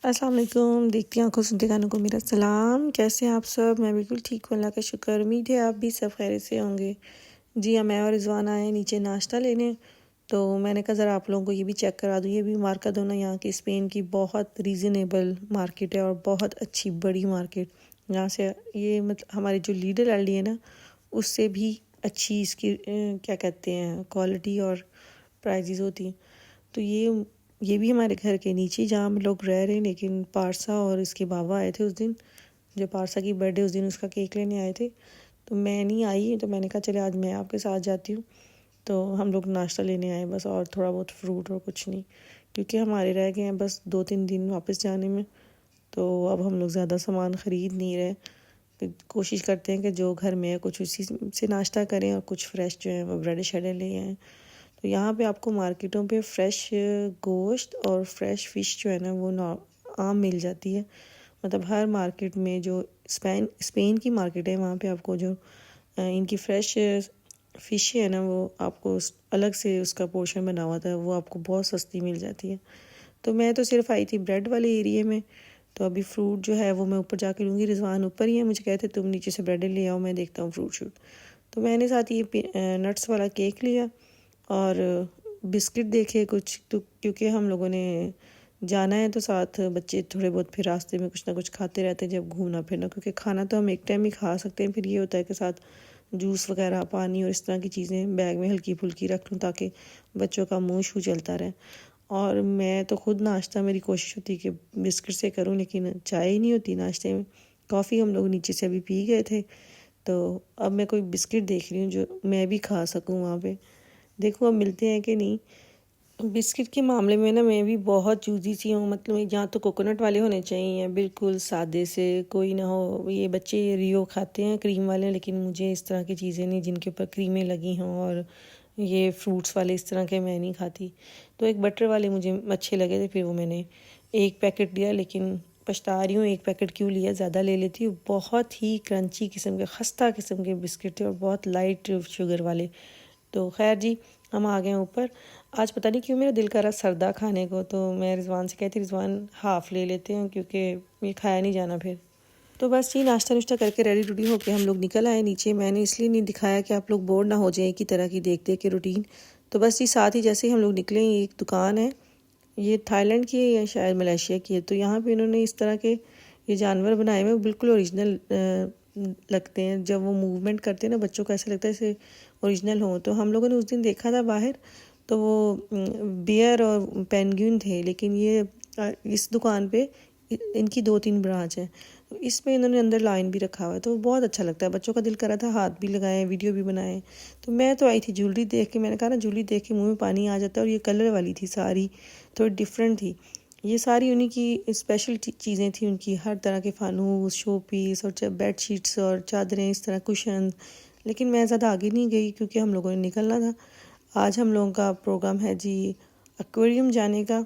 अस्सलाम वालेकुम। देखती आंखों सुनते कानों को मेरा सलाम। कैसे हैं आप सब? मैं बिल्कुल ठीक हूँ, अल्लाह का शुक्र। उम्मीद है आप भी सब खैरियत से होंगे। जी हाँ, मैं और रिजवान आए हैं नीचे नाश्ता लेने, तो मैंने कहा ज़रा आप लोगों को ये भी चेक करा दूँ। ये भी मार्केट हो ना, यहाँ की स्पेन की बहुत रीज़नेबल मार्केट है और बहुत अच्छी बड़ी मार्केट। यहाँ से ये मतलब हमारी जो लीडर एलडी है ना, उससे भी अच्छी इसकी क्या कहते हैं क्वालिटी और प्राइजेज़ होती हैं। तो ये भी हमारे घर के नीचे जहाँ हम लोग रह रहे हैं, लेकिन पारसा और इसके बाबा आए थे उस दिन, जब पारसा की बर्थडे उस दिन उसका केक लेने आए थे, तो मैं नहीं आई, तो मैंने कहा चले आज मैं आपके साथ जाती हूँ। तो हम लोग नाश्ता लेने आए बस, और थोड़ा बहुत फ्रूट और कुछ नहीं, क्योंकि हमारे रह गए हैं बस 2-3 दिन वापस जाने में। तो अब हम लोग ज़्यादा सामान ख़रीद नहीं रहे, तो कोशिश करते हैं कि जो घर में है कुछ उसी से नाश्ता करें और कुछ फ्रेश जो है वो ब्रेड शेड ले आएँ। तो यहाँ पे आपको मार्केटों पे फ़्रेश गोश्त और फ्रेश फ़िश जो है ना वो आम मिल जाती है। मतलब हर मार्केट में जो स्पेन की मार्केट है, वहाँ पे आपको जो इनकी फ़्रेश फ़िश है ना, वो आपको अलग से उसका पोर्शन बना हुआ था, वो आपको बहुत सस्ती मिल जाती है। तो मैं तो सिर्फ आई थी ब्रेड वाले एरिए में, तो अभी फ्रूट जो है वो मैं ऊपर जाके लूँगी। रिजवान ऊपर ही है, मुझे कहते तुम नीचे से ब्रेड ले आओ, मैं देखता हूँ फ्रूट शूट। तो मैंने साथ ये नट्स वाला केक लिया और बिस्किट देखे कुछ, तो क्योंकि हम लोगों ने जाना है तो साथ बच्चे थोड़े बहुत फिर रास्ते में कुछ ना कुछ खाते रहते हैं जब घूमना फिरना, क्योंकि खाना तो हम एक टाइम ही खा सकते हैं। फिर ये होता है कि साथ जूस वगैरह, पानी और इस तरह की चीज़ें बैग में हल्की फुल्की रख लूँ ताकि बच्चों का मुँह शू चलता रहे। और मैं तो खुद नाश्ता मेरी कोशिश होती है कि बिस्किट से करूँ, लेकिन चाय ही नहीं होती नाश्ते में। कॉफ़ी हम लोग नीचे से अभी पी गए थे, तो अब मैं कोई बिस्किट देख रही हूँ जो मैं भी खा सकूँ वहाँ पे। देखो अब मिलते हैं कि नहीं। बिस्किट के मामले में ना मैं भी बहुत चूज़ी सी हूँ, मतलब यहाँ तो कोकोनट वाले होने चाहिए, बिल्कुल सादे से, कोई ना हो। ये बच्चे ये रियो खाते हैं क्रीम वाले, लेकिन मुझे इस तरह की चीज़ें नहीं जिनके ऊपर क्रीमें लगी हों, और ये फ्रूट्स वाले इस तरह के मैं नहीं खाती। तो एक बटर वाले मुझे अच्छे लगे थे, फिर वो मैंने एक पैकेट लिया, लेकिन पछता रही हूँ एक पैकेट क्यों लिया, ज़्यादा ले लेती हूँ। बहुत ही क्रंची किस्म के, खस्ता किस्म के बिस्किट थे और बहुत लाइट शुगर वाले। तो खैर जी, हम आ गए ऊपर। आज पता नहीं क्यों मेरा दिल कर रहा सरदा खाने को, तो मैं रिजवान से कहती रिजवान हाफ़ ले लेते हैं, क्योंकि ये खाया नहीं जाना फिर। तो बस ये नाश्ता नुश्ता करके रेडी रूडी होके हम लोग निकल आए नीचे। मैंने इसलिए नहीं दिखाया कि आप लोग बोर ना हो जाए एक ही तरह की देख देख के रूटीन। तो बस ये साथ ही जैसे ही हम लोग निकले, एक दुकान है, ये थाईलैंड की है या शायद मलेशिया की है। तो यहाँ पे इन्होंने इस तरह के ये जानवर बनाए हुए बिल्कुल ओरिजिनल लगते हैं। जब वो मूवमेंट करते हैं ना, बच्चों को ऐसा लगता है जैसे ओरिजिनल हो। तो हम लोगों ने उस दिन देखा था बाहर, तो वो बियर और पेंगुइन थे, लेकिन ये इस दुकान पे इनकी 2-3 ब्रांच है, तो इसमें इन्होंने अंदर लाइन भी रखा हुआ है। तो बहुत अच्छा लगता है, बच्चों का दिल करा था हाथ भी लगाएं, वीडियो भी बनाएं। तो मैं तो आई थी ज्वेलरी देख के, मैंने कहा ना ज्वेलरी देख के मुंह में पानी आ जाता है। और ये कलर वाली थी सारी, थोड़ी डिफरेंट थी। ये सारी उन्हीं की स्पेशल चीज़ें थी उनकी, हर तरह के फानूस, शो पीस और बेड शीट्स और चादरें, इस तरह कुशन। लेकिन मैं ज़्यादा आगे नहीं गई क्योंकि हम लोगों ने निकलना था। आज हम लोगों का प्रोग्राम है जी एक्वेरियम जाने का,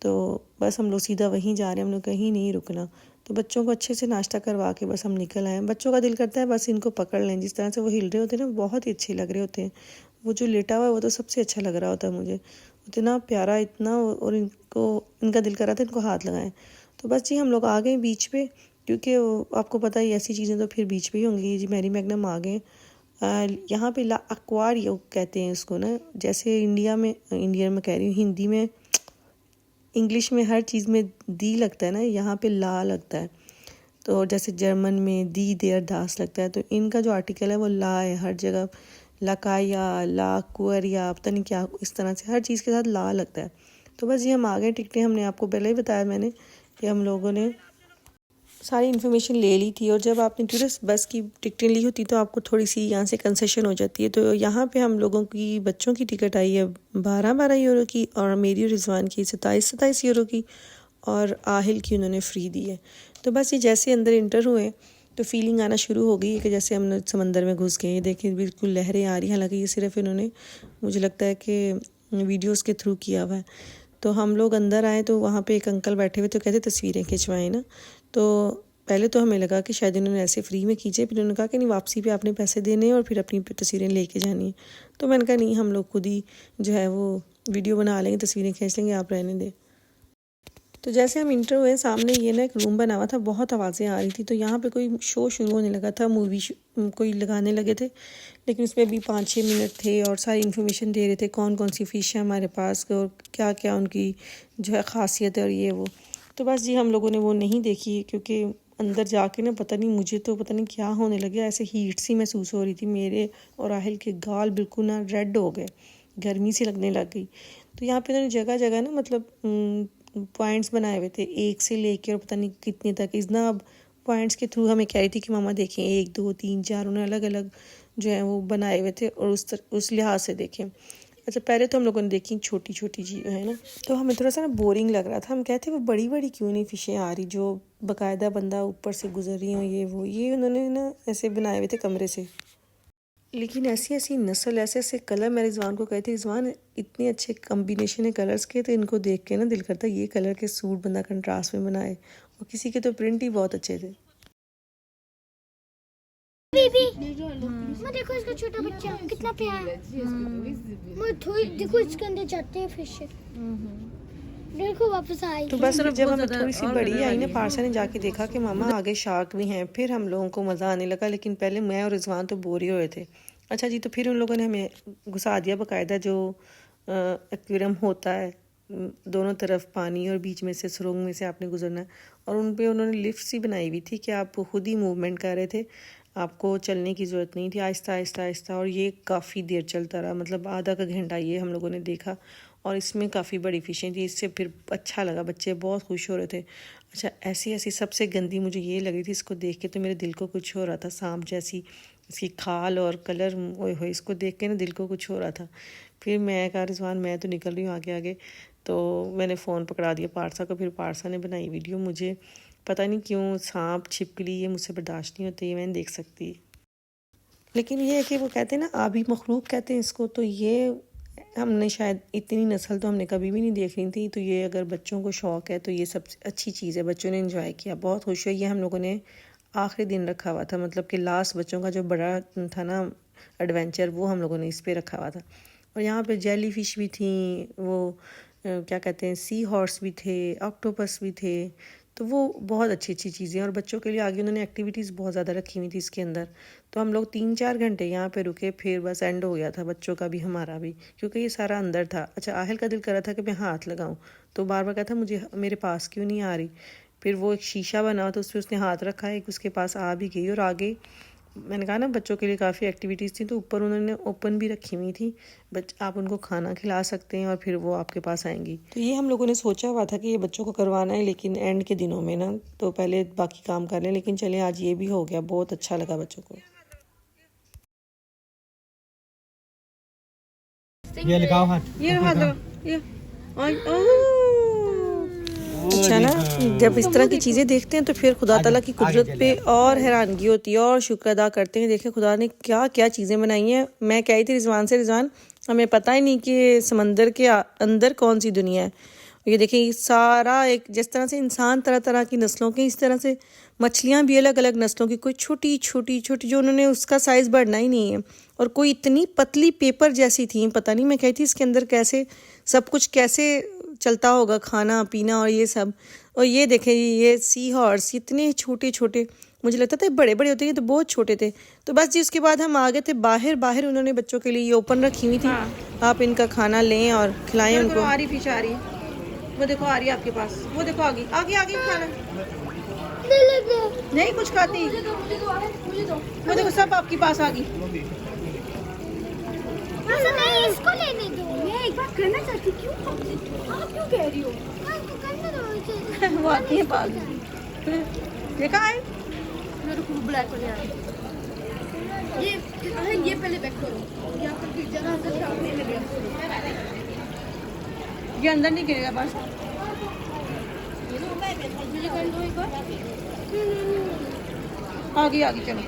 तो बस हम लोग सीधा वहीं जा रहे हैं, हम लोग कहीं नहीं रुकना। तो बच्चों को अच्छे से नाश्ता करवा के बस हम निकल आए। बच्चों का दिल करता है बस इनको पकड़ लें, जिस तरह से वो हिल रहे होते हैं ना, बहुत ही अच्छे लग रहे होते हैं। वो जो लेटा हुआ है वो तो सबसे अच्छा लग रहा होता है मुझे, इतना प्यारा इतना, और इनको इनका दिल कर रहा था इनको हाथ लगाएं। तो बस जी हम लोग आ गए बीच पे, क्योंकि आपको पता ही ऐसी चीज़ें तो फिर बीच पे ही होंगी। जी मैरी मैग्नम आ गए। यहाँ पे ला एक्वारियो कहते हैं इसको ना, जैसे इंडियन में कह रही हूँ, हिंदी में इंग्लिश में हर चीज़ में दी लगता है ना, यहाँ पे ला लगता है। तो जैसे जर्मन में दी देयर दास लगता है, तो इनका जो आर्टिकल है वो ला है हर जगह। लकाया, ला कुअरिया, पता नहीं क्या, इस तरह से हर चीज़ के साथ ला लगता है। तो बस ये हम आ गए। टिकटें हमने आपको पहले ही बताया मैंने कि हम लोगों ने सारी इन्फॉर्मेशन ले ली थी, और जब आपने टूरिस्ट बस की टिकटें ली होती तो आपको थोड़ी सी यहाँ से कंसेशन हो जाती है। तो यहाँ पे हम लोगों की बच्चों की टिकट आई है 12-12 यूरो की, और मेरी और रिजवान की 27-27 यूरो की, और आहिल की उन्होंने फ्री दी है। तो बस ये जैसे अंदर इंटर हुए तो फीलिंग आना शुरू हो गई कि जैसे हम समंदर में घुस गए। देखिए बिल्कुल लहरें आ रही हैं, हालांकि ये सिर्फ इन्होंने मुझे लगता है कि वीडियोस के थ्रू किया हुआ है। तो हम लोग अंदर आए तो वहाँ पे एक अंकल बैठे हुए, तो कहते तस्वीरें खिंचवाएं ना। तो पहले तो हमें लगा कि शायद इन्होंने ऐसे फ्री में खींचे, फिर उन्होंने कहा कि नहीं, वापसी पे आपने पैसे देने हैं और फिर अपनी तस्वीरें लेके जानी है। तो मैंने कहा नहीं, हम लोग खुद ही जो है वो वीडियो बना लेंगे, तस्वीरें खींच लेंगे, आप रहने दें। तो जैसे हम इंटर हुए सामने ये ना एक रूम बना हुआ था, बहुत आवाज़ें आ रही थी, तो यहाँ पे कोई शो शुरू होने लगा था, कोई लगाने लगे थे, लेकिन उसमें भी 5-6 मिनट थे और सारी इन्फॉर्मेशन दे रहे थे कौन कौन सी फ़िश है हमारे पास और क्या क्या उनकी जो है ख़ासियत है और ये वो। तो बस जी हम लोगों ने वो नहीं देखी, क्योंकि अंदर जाके ना पता नहीं, मुझे तो पता नहीं क्या होने लगे, ऐसे हीट सी महसूस हो रही थी, मेरे और राहिल के गाल बिल्कुल ना रेड हो गए, गर्मी सी लगने लग गई। तो यहाँ पे उन्होंने जगह जगह ना मतलब पॉइंट्स बनाए हुए थे, 1 से लेकर और पता नहीं कितने तक। इतना अब पॉइंट्स के थ्रू हमें कह रही थी कि मामा देखें 1 2 3 4, उन्होंने अलग अलग जो है वो बनाए हुए थे और उस लिहाज से देखें। अच्छा, पहले तो हम लोगों ने देखी छोटी छोटी चीज़ है ना, तो हमें थोड़ा सा ना बोरिंग लग रहा था। हम कहते वो बड़ी बड़ी क्यों नहीं फ़िशें आ रही जो बाकायदा बंदा ऊपर से गुजर रही हो, ये वो, ये उन्होंने ना ऐसे बनाए हुए थे कमरे से। लेकिन ऐसी ऐसी नस्ल, ऐसे ऐसे कलर, मेरे रिजवान को कहते रिजवान इतने अच्छे कम्बिनेशन है कलर्स के, तो इनको देख के ना दिल करता ये कलर के सूट बंदा कंट्रास्ट में बनाए, और किसी के तो प्रिंट ही बहुत अच्छे थे। बेबी मैं देखो इसका छोटा बच्चा कितना प्यारा है। मैं थोड़ी देखो इसके अंदर जाते हैं फिश, देखो वापस आई। तो बस जब हमें थोड़ी सी बड़ी आई ना, पारसा ने जाके देखा कि मामा आगे शार्क भी हैं, फिर हम लोगों को मज़ा आने लगा। लेकिन पहले मैं और रिजवान तो बोर ही हुए थे। अच्छा जी, तो फिर उन लोगों ने हमें घुसा दिया बाकायदा जो एक्वेरियम होता है, दोनों तरफ पानी और बीच में से सुरंग में से आपने गुजरना है, और उन पे उन्होंने लिफ्ट सी बनाई हुई थी कि आप खुद ही मूवमेंट कर रहे थे, आपको चलने की ज़रूरत नहीं थी, आहिस्ता आहिस्ता आहिस्ता। और ये काफ़ी देर चलता रहा, मतलब आधा का घंटा ये हम लोगों ने देखा, और इसमें काफ़ी बड़ी फ़िशें थी, इससे फिर अच्छा लगा, बच्चे बहुत खुश हो रहे थे। अच्छा, ऐसी ऐसी सबसे गंदी मुझे ये लगी थी, इसको देख के तो मेरे दिल को कुछ हो रहा था, सांप जैसी इसकी खाल और कलर, ओए होए, इसको देख के ना दिल को कुछ हो रहा था। फिर मैं कहा रिजवान मैं तो निकल रही हूँ आगे आगे, तो मैंने फ़ोन पकड़ा दिया पारसा को। फिर पारसा ने बनाई वीडियो। मुझे पता नहीं क्यों सांप छिपकली ये मुझसे बर्दाश्त नहीं होती, ये मैं नहीं देख सकती। लेकिन ये है कि वो कहते हैं ना आबी मखलूक कहते हैं इसको, तो ये हमने शायद इतनी नस्ल तो हमने कभी भी नहीं देख रही थी। तो ये अगर बच्चों को शौक़ है तो ये सबसे अच्छी चीज़ है, बच्चों ने एंजॉय किया, बहुत खुश हुए। ये हम लोगों ने आखिरी दिन रखा हुआ था, मतलब कि लास्ट बच्चों का जो बड़ा था ना एडवेंचर, वो हम लोगों ने इस पे रखा हुआ था। और यहाँ पे जेली फिश भी थी, वो क्या कहते हैं सी हॉर्स भी थे, ऑक्टोपस भी थे, तो वो बहुत अच्छी अच्छी चीज़ें। और बच्चों के लिए आगे उन्होंने एक्टिविटीज़ बहुत ज़्यादा रखी हुई थी इसके अंदर। तो हम लोग 3-4 घंटे यहाँ पे रुके, फिर बस एंड हो गया था, बच्चों का भी हमारा भी, क्योंकि ये सारा अंदर था। अच्छा, आहिल का दिल कर रहा था कि मैं हाथ लगाऊं, तो बार बार कहता मुझे मेरे पास क्यों नहीं आ रही। फिर वो एक शीशा बना तो उस पर उसने हाथ रखा, एक उसके पास आ भी गई। और आगे मैंने कहा ना बच्चों के लिए काफ़ी एक्टिविटीज़ थी, तो ऊपर उन्होंने ओपन भी रखी हुई थी, आप उनको खाना खिला सकते हैं और फिर वो आपके पास आएंगी। तो ये हम लोगों ने सोचा हुआ था कि ये बच्चों को करवाना है, लेकिन एंड के दिनों में ना, तो पहले बाकी काम कर लें। लेकिन चले आज ये भी हो गया, बहुत अच्छा लगा बच्चों को। ये लगाओ हाथ, ये हाथ लगा, ये अच्छा ना, जब इस तरह की चीज़ें देखते हैं तो फिर खुदा ताला की कुदरत पे और हैरानगी होती है और शुक्र अदा करते हैं। देखें खुदा ने क्या क्या चीज़ें बनाई हैं। मैं कह रही थी रिजवान से, रिजवान हमें पता ही नहीं कि समंदर के अंदर कौन सी दुनिया है। ये देखें सारा एक, जिस तरह से इंसान तरह तरह की नस्लों के, इस तरह से मछलियाँ भी अलग अलग नस्लों की, कोई छोटी छोटी छोटी जो उन्होंने उसका साइज़ बढ़ना ही नहीं है, और कोई इतनी पतली पेपर जैसी थी, पता नहीं। मैं कहती थी इसके अंदर कैसे सब कुछ कैसे चलता होगा, खाना पीना और ये सब। और ये देखें ये सी हॉर्स इतने छोटे छोटे, मुझे लगता था बड़े बड़े होते हैं, तो बहुत छोटे थे। तो बस जी उसके बाद हम आ गए थे बाहर। बाहर उन्होंने बच्चों के लिए ये ओपन रखी हुई थी। हाँ। आप इनका खाना लें और खिलाएं उनको। आ रही फिश आ रही है, वो देखो आ रही है आपके पास, वो देखो आगे आगे आगे खाना नहीं कुछ खाती, वो देखो सब आपके पास आ गई। नहीं इसको लेने दो, मैं एक बात करना चाहती, क्यों आप क्यों कह रही हो? इसको करने दो, वो आती है पास, देखा है मेरे को ब्लैक हो गया। ये पहले बैक करो, या फिर जरा अंदर छापने लगे, ये अंदर नहीं गिरेगा बस। मुझे कर दो एक बार, आगे आगे चलो,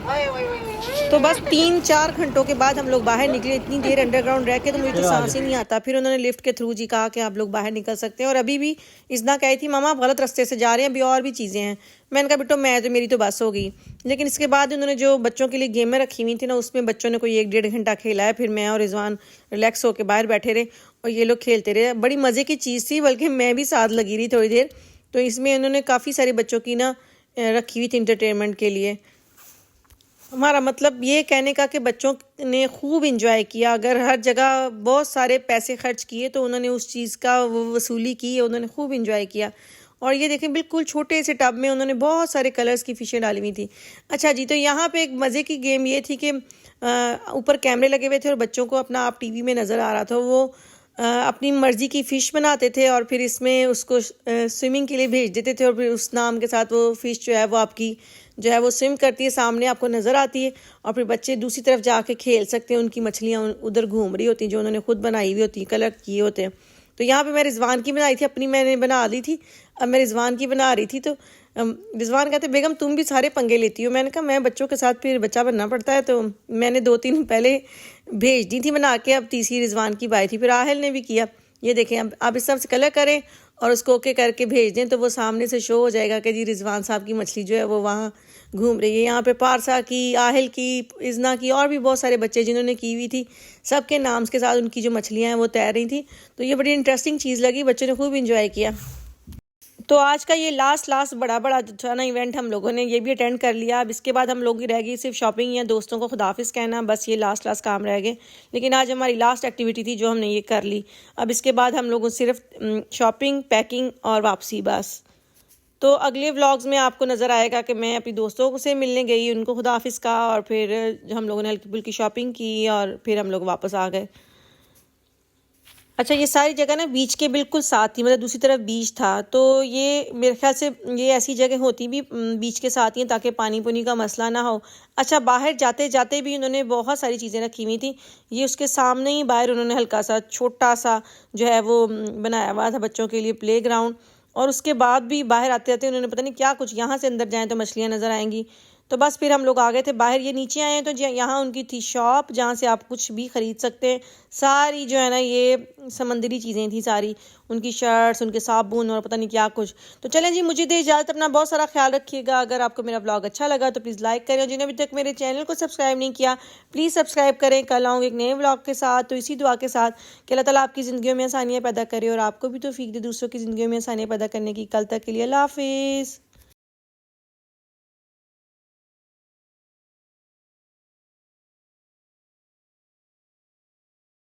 तो बस 3-4 घंटों के बाद हम लोग बाहर निकले। इतनी देर अंडरग्राउंड रह के तो मुझे तो सांस ही नहीं आता। फिर उन्होंने लिफ्ट के थ्रू जी कहा कि आप लोग बाहर निकल सकते हैं। और अभी भी इजना कही थी मामा आप गलत रास्ते से जा रहे हैं, अभी और भी चीज़ें हैं। मैंने कहा बेटो मेरी तो बस हो गई। लेकिन इसके बाद उन्होंने जो बच्चों के लिए गेमें रखी हुई थी ना, उसमें बच्चों ने कोई 1-1.5 घंटा खेला है। फिर मैं और रिजवान रिलैक्स होकर बाहर बैठे रहे और ये लोग खेलते रहे। बड़ी मज़े की चीज़ थी, बल्कि मैं भी साथ लगी रही थोड़ी देर। तो इसमें उन्होंने काफ़ी सारे बच्चों की ना रखी हुई थी इंटरटेनमेंट के लिए। हमारा मतलब ये कहने का कि बच्चों ने खूब इंजॉय किया। अगर हर जगह बहुत सारे पैसे खर्च किए तो उन्होंने उस चीज़ का वो वसूली की, उन्होंने खूब इंजॉय किया। और ये देखें बिल्कुल छोटे से टब में उन्होंने बहुत सारे कलर्स की फ़िशें डाली हुई थी। अच्छा जी, तो यहाँ पे एक मज़े की गेम ये थी कि ऊपर कैमरे लगे हुए थे और बच्चों को अपना आप टीवी में नज़र आ रहा था। वो अपनी मर्ज़ी की फ़िश बनाते थे और फिर इसमें उसको स्विमिंग के लिए भेज देते थे और फिर उस नाम के साथ वो फ़िश जो है वो आपकी जो है वो स्विम करती है, सामने आपको नज़र आती है। और फिर बच्चे दूसरी तरफ जाके खेल सकते हैं, उनकी मछलियाँ उधर घूम रही होती हैं जो उन्होंने खुद बनाई हुई होती हैं, कलर किए होते हैं। तो यहाँ पे मैं रिजवान की बनाई थी, अपनी मैंने बना ली थी। अब मैं रिजवान की बना रही थी तो रिजवान कहते बेगम तुम भी सारे पंगे लेती हो। मैंने कहा मैं बच्चों के साथ फिर बच्चा बनना पड़ता है। तो मैंने 2-3 पहले भेज दी थी बना के, अब तीसरी रिजवान की बाई थी। फिर आहल ने भी किया। ये देखें अब आप इस तरफ से कलर करें और उसको ओके करके भेज दें तो वो सामने से शो हो जाएगा कि जी रिजवान साहब की मछली जो है वो वहाँ घूम रही है। यहाँ पे पारसा की, आहल की, इजना की और भी बहुत सारे बच्चे जिन्होंने की हुई थी, सबके नाम के साथ उनकी जो मछलियाँ हैं वो तैर रही थी। तो ये बड़ी इंटरेस्टिंग चीज़ लगी, बच्चों ने खूब इंजॉय किया। तो आज का ये लास्ट बड़ा जो था ना इवेंट, हम लोगों ने ये भी अटेंड कर लिया। अब इसके बाद हम लोग की रह गई सिर्फ शॉपिंग या दोस्तों को खुदाफिज कहना, बस ये लास्ट काम रह गए। लेकिन आज हमारी लास्ट एक्टिविटी थी जो हमने ये कर ली। अब इसके बाद हम लोगों सिर्फ शॉपिंग, पैकिंग और वापसी बस। तो अगले व्लॉग्स में आपको नज़र आएगा कि मैं अपनी दोस्तों से मिलने गई, उनको खुदाफिज कहा और फिर हम लोगों ने हल्की फुल्की शॉपिंग की और फिर हम लोग वापस आ गए। अच्छा, ये सारी जगह ना बीच के बिल्कुल साथ थी, मतलब दूसरी तरफ बीच था। तो ये मेरे ख्याल से ये ऐसी जगह होती भी बीच के साथ ही हैं ताकि पानी पुनी का मसला ना हो। अच्छा, बाहर जाते जाते भी उन्होंने बहुत सारी चीज़ें रखी हुई थी। ये उसके सामने ही बाहर उन्होंने हल्का सा छोटा सा जो है वो बनाया हुआ था बच्चों के लिए प्ले ग्राउंड। और उसके बाद भी बाहर आते आते उन्होंने पता नहीं क्या कुछ, यहाँ से अंदर जाएँ तो मछलियाँ नज़र आएंगी। तो बस फिर हम लोग आ गए थे बाहर। ये नीचे आए हैं तो यहाँ उनकी थी शॉप जहाँ से आप कुछ भी ख़रीद सकते हैं। सारी जो है ना ये समंदरी चीज़ें थी सारी, उनकी शर्ट्स, उनके साबुन और पता नहीं क्या कुछ। तो चलें जी, मुझे दे इजाज़त, अपना बहुत सारा ख्याल रखिएगा। अगर आपको मेरा ब्लॉग अच्छा लगा तो प्लीज़ लाइक करें और जिन्होंने अभी तक मेरे चैनल को सब्सक्राइब नहीं किया प्लीज़ सब्सक्राइब करें। कल आऊँगी एक नए ब्लॉग के साथ। तो इसी दुआ के साथ कि अल्लाह ताला आपकी ज़िंदगी में आसानियाँ पैदा करे और आपको भी तौफीक दे दूसरों की ज़िंदगी में आसानियाँ पैदा करने की। कल तक के लिए अल्लाह हाफिज़।